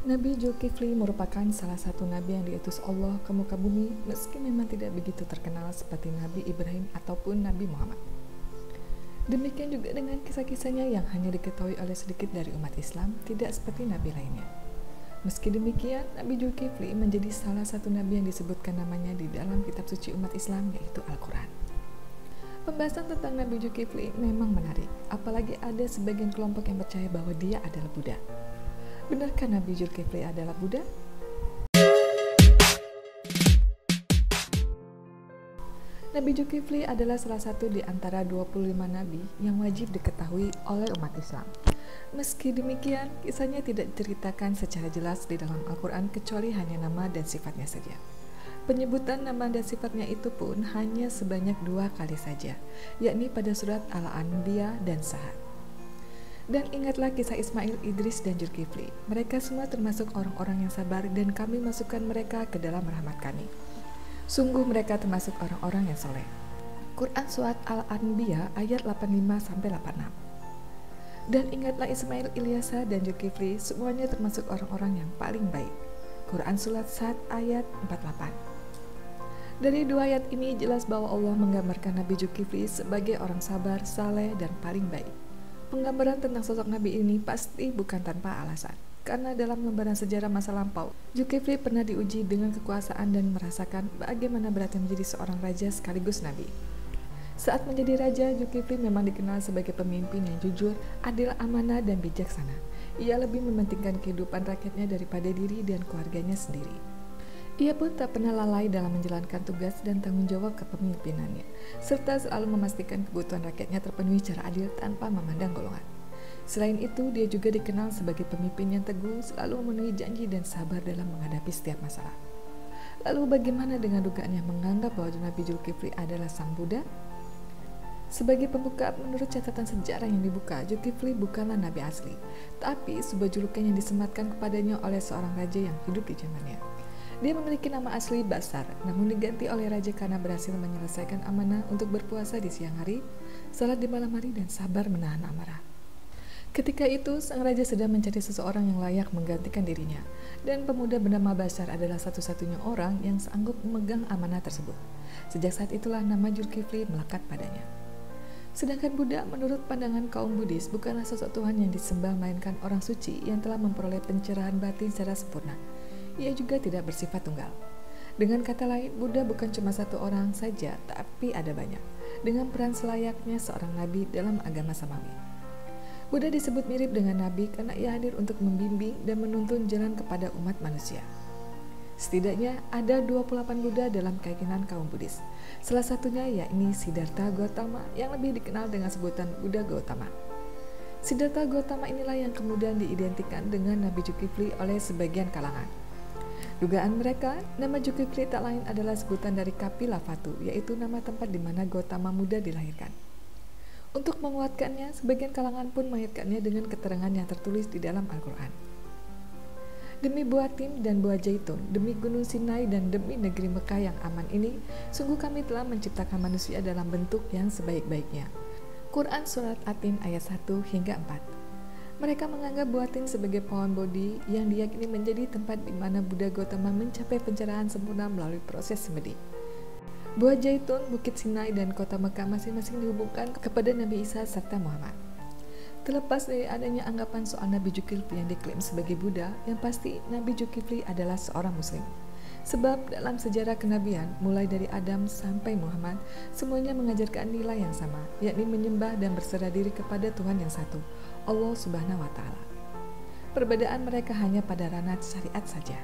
Nabi Zulkifli merupakan salah satu nabi yang diutus Allah ke muka bumi, meski memang tidak begitu terkenal seperti Nabi Ibrahim ataupun Nabi Muhammad. Demikian juga dengan kisah-kisahnya yang hanya diketahui oleh sedikit dari umat Islam, tidak seperti nabi lainnya. Meski demikian, Nabi Zulkifli menjadi salah satu nabi yang disebutkan namanya di dalam kitab suci umat Islam, yaitu Al-Quran. Pembahasan tentang Nabi Zulkifli memang menarik, apalagi ada sebagian kelompok yang percaya bahwa dia adalah Buddha. Benarkah Nabi Zulkifli adalah Buddha? Nabi Zulkifli adalah salah satu di antara 25 nabi yang wajib diketahui oleh umat Islam. Meski demikian, kisahnya tidak diceritakan secara jelas di dalam Al-Quran kecuali hanya nama dan sifatnya saja. Penyebutan nama dan sifatnya itu pun hanya sebanyak 2 kali saja, yakni pada surat Al-Anbiya dan Sa'ad. Dan ingatlah kisah Ismail, Idris, dan Zulkifli. Mereka semua termasuk orang-orang yang sabar dan kami masukkan mereka ke dalam rahmat kami. Sungguh mereka termasuk orang-orang yang soleh. Quran Surat Al-Anbiya ayat 85-86. Dan ingatlah Ismail, Ilyasa, dan Zulkifli, semuanya termasuk orang-orang yang paling baik. Quran Surat Sad ayat 48. Dari 2 ayat ini jelas bahwa Allah menggambarkan Nabi Zulkifli sebagai orang sabar, saleh, dan paling baik. Penggambaran tentang sosok Nabi ini pasti bukan tanpa alasan. Karena dalam lembaran sejarah masa lampau, Zulkifli pernah diuji dengan kekuasaan dan merasakan bagaimana beratnya menjadi seorang raja sekaligus Nabi. Saat menjadi raja, Zulkifli memang dikenal sebagai pemimpin yang jujur, adil, amanah, dan bijaksana. Ia lebih mementingkan kehidupan rakyatnya daripada diri dan keluarganya sendiri. Ia pun tak pernah lalai dalam menjalankan tugas dan tanggung jawab kepemimpinannya, serta selalu memastikan kebutuhan rakyatnya terpenuhi secara adil tanpa memandang golongan. Selain itu, dia juga dikenal sebagai pemimpin yang teguh, selalu memenuhi janji dan sabar dalam menghadapi setiap masalah. Lalu bagaimana dengan dugaan yang menganggap bahwa Nabi Zulkifli adalah sang Buddha? Sebagai pembuka, menurut catatan sejarah yang dibuka, Zulkifli bukanlah nabi asli, tapi sebuah julukan yang disematkan kepadanya oleh seorang raja yang hidup di zamannya. Dia memiliki nama asli Basar, namun diganti oleh raja karena berhasil menyelesaikan amanah untuk berpuasa di siang hari, salat di malam hari, dan sabar menahan amarah. Ketika itu, sang raja sedang mencari seseorang yang layak menggantikan dirinya, dan pemuda bernama Basar adalah satu-satunya orang yang sanggup memegang amanah tersebut. Sejak saat itulah nama Zulkifli melekat padanya. Sedangkan Buddha menurut pandangan kaum Buddhis bukanlah sosok Tuhan yang disembah, melainkan orang suci yang telah memperoleh pencerahan batin secara sempurna. Ia juga tidak bersifat tunggal. Dengan kata lain, Buddha bukan cuma satu orang saja, tapi ada banyak, dengan peran selayaknya seorang nabi dalam agama samawi. Buddha disebut mirip dengan nabi karena ia hadir untuk membimbing dan menuntun jalan kepada umat manusia. Setidaknya ada 28 Buddha dalam keyakinan kaum Buddhis. Salah satunya yakni Siddhartha Gautama yang lebih dikenal dengan sebutan Buddha Gautama. Siddhartha Gautama inilah yang kemudian diidentikan dengan Nabi Zulkifli oleh sebagian kalangan. Dugaan mereka, nama Zulkifli tak lain adalah sebutan dari Kapilavatthu, yaitu nama tempat di mana Gautama muda dilahirkan. Untuk menguatkannya, sebagian kalangan pun mengaitkannya dengan keterangan yang tertulis di dalam Al-Quran. Demi buah tin dan buah zaitun, demi gunung Sinai dan demi negeri Mekah yang aman ini, sungguh kami telah menciptakan manusia dalam bentuk yang sebaik-baiknya. Quran Surat At-Tin ayat 1 hingga 4. Mereka menganggap buah tin sebagai pohon bodhi yang diyakini menjadi tempat di mana Buddha Gautama mencapai pencerahan sempurna melalui proses semedi. Buah zaitun, Bukit Sinai, dan kota Mekah masing-masing dihubungkan kepada Nabi Isa serta Muhammad. Terlepas dari adanya anggapan soal Nabi Zulkifli yang diklaim sebagai Buddha, yang pasti Nabi Zulkifli adalah seorang Muslim. Sebab dalam sejarah kenabian, mulai dari Adam sampai Muhammad, semuanya mengajarkan nilai yang sama, yakni menyembah dan berserah diri kepada Tuhan yang satu, Allah Subhanahu wa Ta'ala. Perbedaan mereka hanya pada ranah syariat saja.